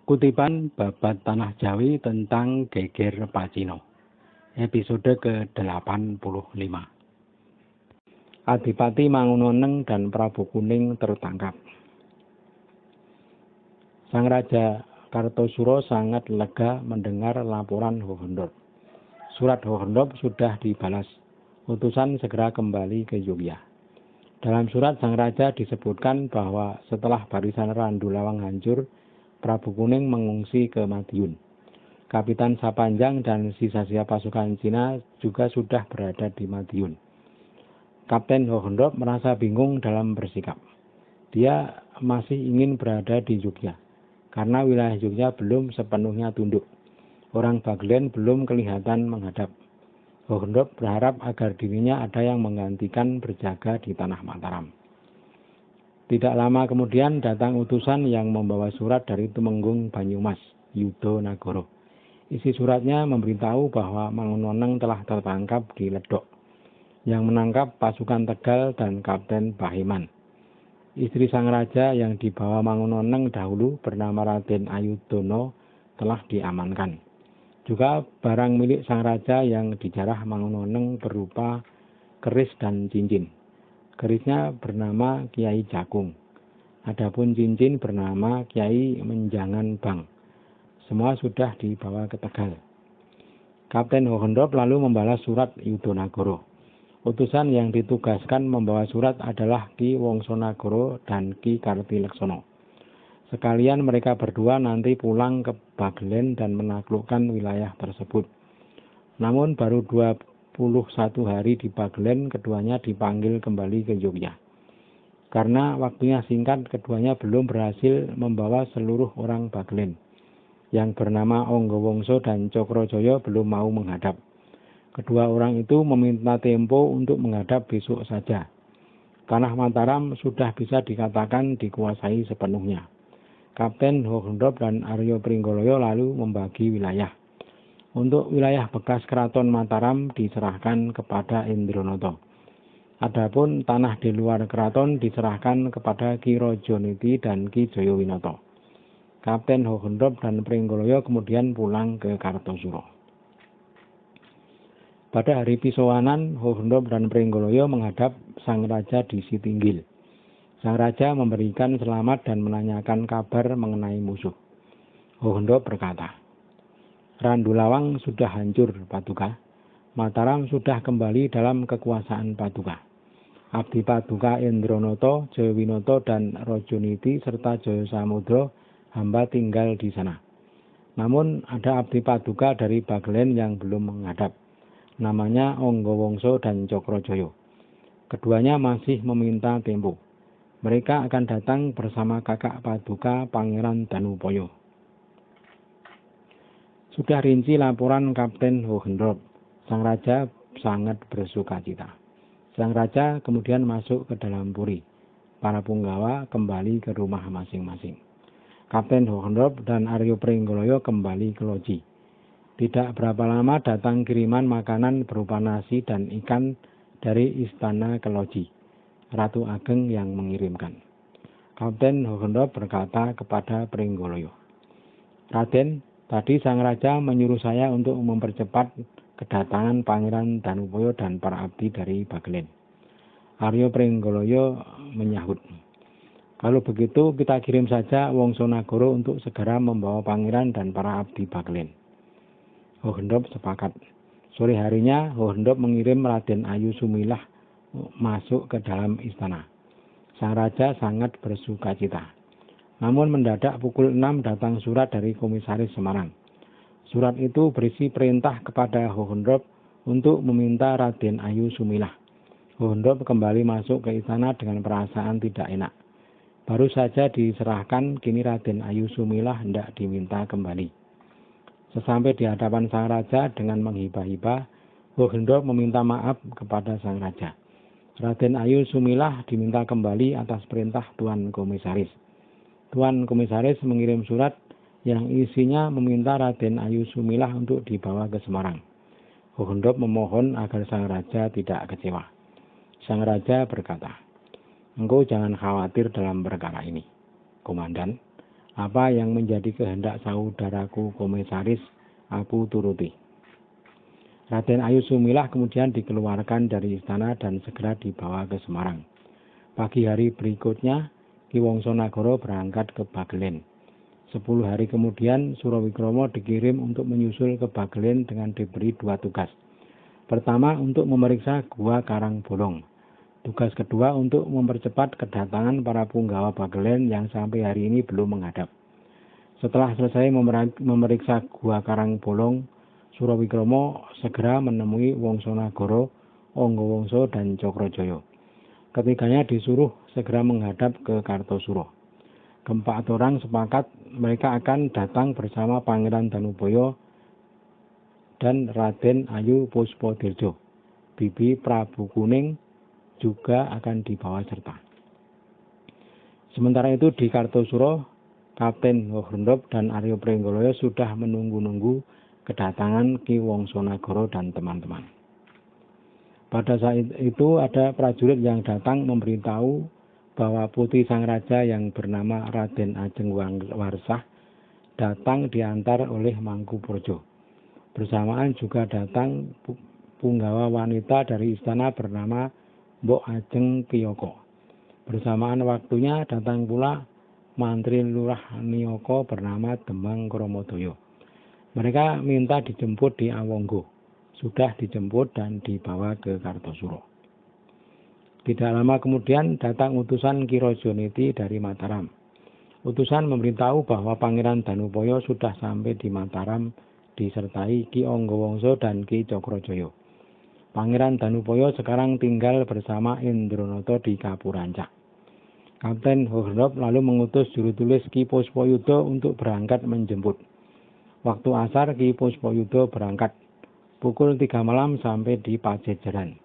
Kutipan babat Tanah Jawi tentang Geger Pacino, episode ke-85. Adipati Mangunoneng dan Prabu Kuning tertangkap. Sang Raja Kartosuro sangat lega mendengar laporan Hohendop. Surat Hohendop sudah dibalas. Utusan segera kembali ke Yogya. Dalam surat sang Raja disebutkan bahwa setelah barisan Randu Lawang hancur, Prabu Kuning mengungsi ke Madiun. Kapitan Sapanjang dan sisa-sisa pasukan Cina juga sudah berada di Madiun. Kapten Hohendop merasa bingung dalam bersikap. Dia masih ingin berada di Yogya, karena wilayah Yogya belum sepenuhnya tunduk. Orang Bagelen belum kelihatan menghadap. Hohendop berharap agar dirinya ada yang menggantikan berjaga di tanah Mataram. Tidak lama kemudian datang utusan yang membawa surat dari Tumenggung Banyumas, Yudo Nagoro. Isi suratnya memberitahu bahwa Mangunoneng telah tertangkap di Ledok, yang menangkap pasukan Tegal dan Kapten Bahiman. Istri sang raja yang dibawa Mangunoneng dahulu bernama Raden Ayudono telah diamankan. Juga barang milik sang raja yang dijarah Mangunoneng berupa keris dan cincin. Kerisnya bernama Kiai Jakung. Adapun cincin bernama Kiai Menjangan Bang. Semua sudah dibawa ke Tegal. Kapten Hohendop lalu membalas surat Yudonagoro. Utusan yang ditugaskan membawa surat adalah Ki Wongsonagoro dan Ki Kartileksono. Sekalian mereka berdua nanti pulang ke Bagelen dan menaklukkan wilayah tersebut. Namun baru 21 hari di Bagelen, keduanya dipanggil kembali ke Yogya. Karena waktunya singkat, keduanya belum berhasil membawa seluruh orang Bagelen. Yang bernama Onggowongso dan Cokrojoyo belum mau menghadap. Kedua orang itu meminta tempo untuk menghadap besok saja. Tanah Mataram sudah bisa dikatakan dikuasai sepenuhnya. Kapten Hohendop dan Aryo Pringgoloyo lalu membagi wilayah. Untuk wilayah bekas Keraton Mataram diserahkan kepada Indronoto. Adapun tanah di luar keraton diserahkan kepada Ki Rojoniti dan Ki Joyowinoto. Kapten Hohendop dan Pringgoloyo kemudian pulang ke Kartosuro. Pada hari pisowanan, Hohendop dan Pringgoloyo menghadap sang raja di Sitinggil. Sang raja memberikan selamat dan menanyakan kabar mengenai musuh. Hohendop berkata, Randu Lawang sudah hancur, Paduka. Mataram sudah kembali dalam kekuasaan Paduka. Abdi Paduka Indronoto, Joyowinoto dan Rojoniti serta Joyosamudro hamba tinggal di sana. Namun ada Abdi Paduka dari Bagelen yang belum menghadap. Namanya Onggowongso dan Cokrojoyo. Keduanya masih meminta tempo. Mereka akan datang bersama kakak Paduka Pangeran Danupoyo. Sudah rinci laporan Kapten Hohendop. Sang raja sangat bersukacita. Sang raja kemudian masuk ke dalam puri. Para punggawa kembali ke rumah masing-masing. Kapten Hohendop dan Aryo Pringgoloyo kembali ke loji. Tidak berapa lama datang kiriman makanan berupa nasi dan ikan dari istana ke loji. Ratu Ageng yang mengirimkan. Kapten Hohendop berkata kepada Pringgoloyo, Raden, tadi sang raja menyuruh saya untuk mempercepat kedatangan Pangeran Danupoyo dan para abdi dari Bagelen. Aryo Pringgoloyo menyahut, kalau begitu kita kirim saja Wongsonagoro untuk segera membawa pangeran dan para abdi Bagelen. Hohendop sepakat. Sore harinya Hohendop mengirim Raden Ayu Sumilah masuk ke dalam istana. Sang raja sangat bersukacita. Namun mendadak pukul 6 datang surat dari Komisaris Semarang. Surat itu berisi perintah kepada Hohendop untuk meminta Raden Ayu Sumilah. Hohendop kembali masuk ke istana dengan perasaan tidak enak. Baru saja diserahkan, kini Raden Ayu Sumilah hendak diminta kembali. Sesampai di hadapan sang raja dengan menghibah-hibah, Hohendop meminta maaf kepada sang raja. Raden Ayu Sumilah diminta kembali atas perintah Tuan Komisaris. Tuan Komisaris mengirim surat yang isinya meminta Raden Ayu Sumilah untuk dibawa ke Semarang. Hohendop memohon agar sang raja tidak kecewa. Sang raja berkata, Engkau jangan khawatir dalam perkara ini, Komandan. Apa yang menjadi kehendak saudaraku komisaris, aku turuti. Raden Ayu Sumilah kemudian dikeluarkan dari istana dan segera dibawa ke Semarang. Pagi hari berikutnya, Ki Wongso Nagara berangkat ke Bagelen. 10 hari kemudian, Surawikromo dikirim untuk menyusul ke Bagelen dengan diberi 2 tugas. Pertama, untuk memeriksa Gua Karang Bolong. Tugas kedua, untuk mempercepat kedatangan para punggawa Bagelen yang sampai hari ini belum menghadap. Setelah selesai memeriksa Gua Karang Bolong, Surawikromo segera menemui Wongso Nagara, Anggawangsa, dan Cokrojoyo. Ketiganya disuruh segera menghadap ke Kartosuro. Keempat orang sepakat mereka akan datang bersama Pangeran Danubaya dan Raden Ayu Puspadirja. Bibi Prabu Kuning juga akan dibawa serta. Sementara itu di Kartosuro, Kapten Horendop dan Arya Pringgoloyo sudah menunggu-nunggu kedatangan Ki Wongso Nagara dan teman-teman. Pada saat itu ada prajurit yang datang memberitahu bahwa putri sang raja yang bernama Raden Ajeng Warsah datang diantar oleh Mangkuprojo. Bersamaan juga datang punggawa wanita dari istana bernama Mbok Ajeng Piyoko. Bersamaan waktunya datang pula Mantri Lurah Niyoko bernama Demang Kromodoyo. Mereka minta dijemput di Awonggo. Sudah dijemput dan dibawa ke Kartosuro. Tidak lama kemudian datang utusan Ki Rajaniti dari Mataram. Utusan memberitahu bahwa Pangeran Danubaya sudah sampai di Mataram disertai Ki Anggawangsa dan Ki Cokrojoyo. Pangeran Danubaya sekarang tinggal bersama Indranata di Kapurancak. Kapten Horendop lalu mengutus jurutulis Ki Puspayuda untuk berangkat menjemput. Waktu asar Ki Puspayuda berangkat. Pukul 3 malam sampai di Pajajaran.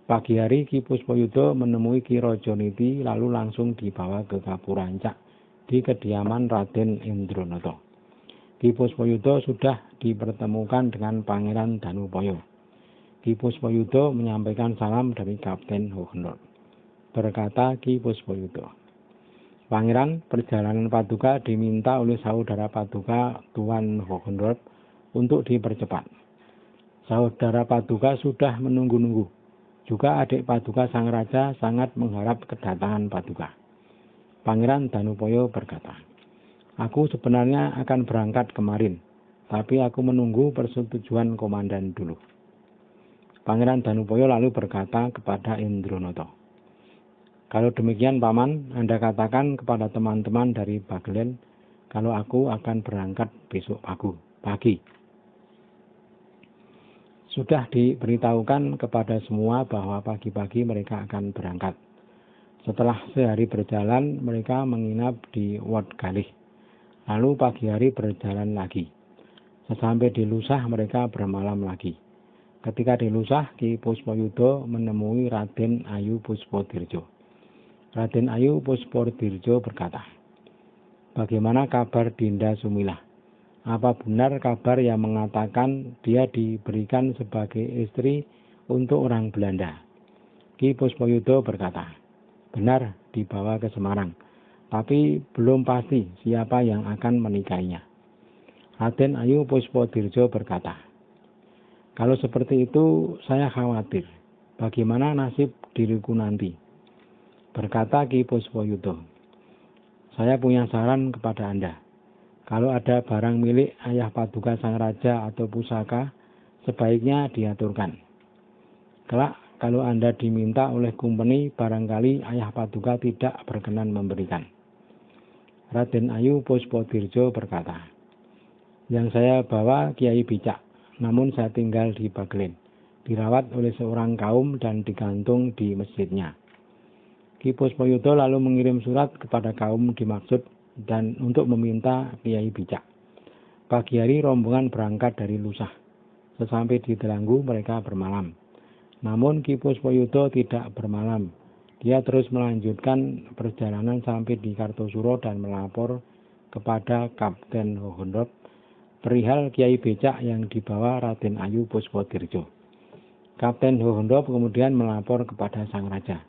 Pagi hari Ki Puspayuda menemui Ki Rajaniti lalu langsung dibawa ke Kapurancak di kediaman Raden Indranata. Ki Puspayuda sudah dipertemukan dengan Pangeran Danubaya. Ki Puspayuda menyampaikan salam dari Kapten Horendop. Berkata Ki Puspayuda, Pangeran, perjalanan Paduka diminta oleh saudara Paduka Tuan Horendop untuk dipercepat. Saudara Paduka sudah menunggu-nunggu. Juga adik Paduka sang raja sangat mengharap kedatangan Paduka. Pangeran Danubaya berkata, aku sebenarnya akan berangkat kemarin, tapi aku menunggu persetujuan komandan dulu. Pangeran Danubaya lalu berkata kepada Indranata, kalau demikian Paman, Anda katakan kepada teman-teman dari Bagelen kalau aku akan berangkat besok pagi. Sudah diberitahukan kepada semua bahwa pagi-pagi mereka akan berangkat. Setelah sehari berjalan, mereka menginap di Wat Galih. Lalu pagi hari berjalan lagi. Sesampai di Lusah mereka bermalam lagi. Ketika di Lusah, Ki Puspayuda menemui Raden Ayu Puspadirja. Raden Ayu Puspadirja berkata, bagaimana kabar Dinda Sumilah? Apa benar kabar yang mengatakan dia diberikan sebagai istri untuk orang Belanda? Ki Puspayuda berkata, benar, dibawa ke Semarang, tapi belum pasti siapa yang akan menikahinya. Raden Ayu Puspadirja berkata, kalau seperti itu saya khawatir, bagaimana nasib diriku nanti? Berkata Ki Puspayuda, saya punya saran kepada Anda. Kalau ada barang milik ayah Paduka sang raja atau pusaka, sebaiknya diaturkan. Kelak, kalau Anda diminta oleh kumpeni, barangkali ayah Paduka tidak berkenan memberikan. Raden Ayu Puspadirja berkata, yang saya bawa Kiai Bicak, namun saya tinggal di Bagelen, dirawat oleh seorang kaum dan digantung di masjidnya. Ki Puspayuda lalu mengirim surat kepada kaum dimaksud dan untuk meminta Kiai Bicak. Pagi hari rombongan berangkat dari Lusah. Sesampai di Delanggu mereka bermalam. Namun Ki Puspayuda tidak bermalam. Dia terus melanjutkan perjalanan sampai di Kartosuro dan melapor kepada Kapten Horendop perihal Kiai Bicak yang dibawa Raden Ayu Puspadirja. Kapten Horendop kemudian melapor kepada sang raja.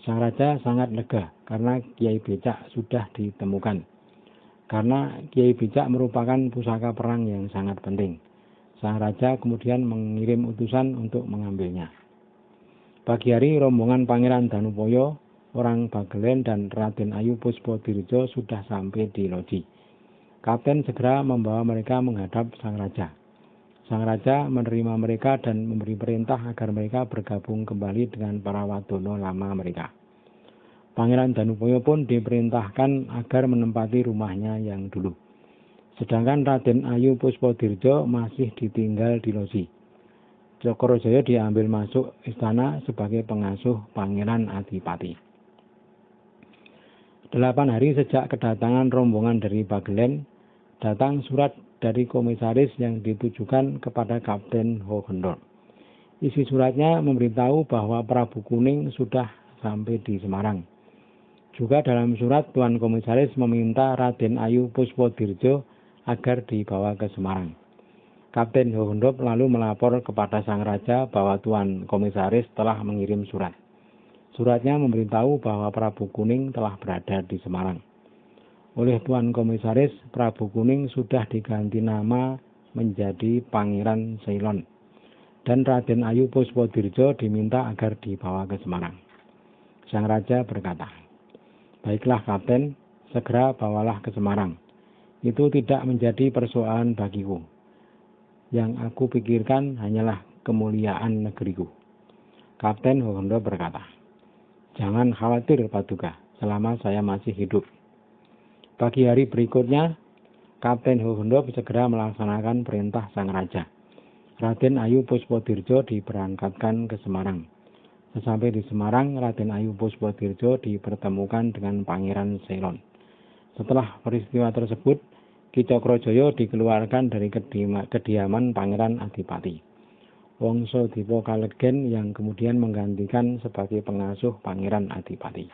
Sang raja sangat lega karena Kiai Bicak sudah ditemukan. Karena Kiai Bijak merupakan pusaka perang yang sangat penting. Sang raja kemudian mengirim utusan untuk mengambilnya. Pagi hari rombongan Pangeran Danupoyo, orang Bagelen dan Raden Ayu Puspodirjo sudah sampai di loji. Kapten segera membawa mereka menghadap sang raja. Sang raja menerima mereka dan memberi perintah agar mereka bergabung kembali dengan para wadono lama mereka. Pangeran Danupoyo pun diperintahkan agar menempati rumahnya yang dulu. Sedangkan Raden Ayu Puspodirjo masih ditinggal di loji. Cokrojoyo diambil masuk istana sebagai pengasuh Pangeran Adipati. 8 hari sejak kedatangan rombongan dari Bagelen, datang surat dari komisaris yang ditujukan kepada Kapten Hohendold. Isi suratnya memberitahu bahwa Prabu Kuning sudah sampai di Semarang. Juga dalam surat Tuan Komisaris meminta Raden Ayu Puspodirjo agar dibawa ke Semarang. Kapten Hohendold lalu melapor kepada sang raja bahwa Tuan Komisaris telah mengirim surat. Suratnya memberitahu bahwa Prabu Kuning telah berada di Semarang. Oleh Tuan Komisaris, Prabu Kuning sudah diganti nama menjadi Pangeran Ceylon. Dan Raden Ayu Puspodirjo diminta agar dibawa ke Semarang. Sang raja berkata, "Baiklah Kapten, segera bawalah ke Semarang. Itu tidak menjadi persoalan bagiku. Yang aku pikirkan hanyalah kemuliaan negeriku." Kapten Hohendold berkata, "Jangan khawatir Paduka, selama saya masih hidup." Pagi hari berikutnya, Kapten Hohendold segera melaksanakan perintah sang raja. Raden Ayu Puspodirjo diberangkatkan ke Semarang. Sesampai di Semarang, Raden Ayu Puspodirjo dipertemukan dengan Pangeran Ceylon. Setelah peristiwa tersebut, Ki Cokrojoyo dikeluarkan dari kediaman Pangeran Adipati. Wongso Dipo Kalegen yang kemudian menggantikan sebagai pengasuh Pangeran Adipati.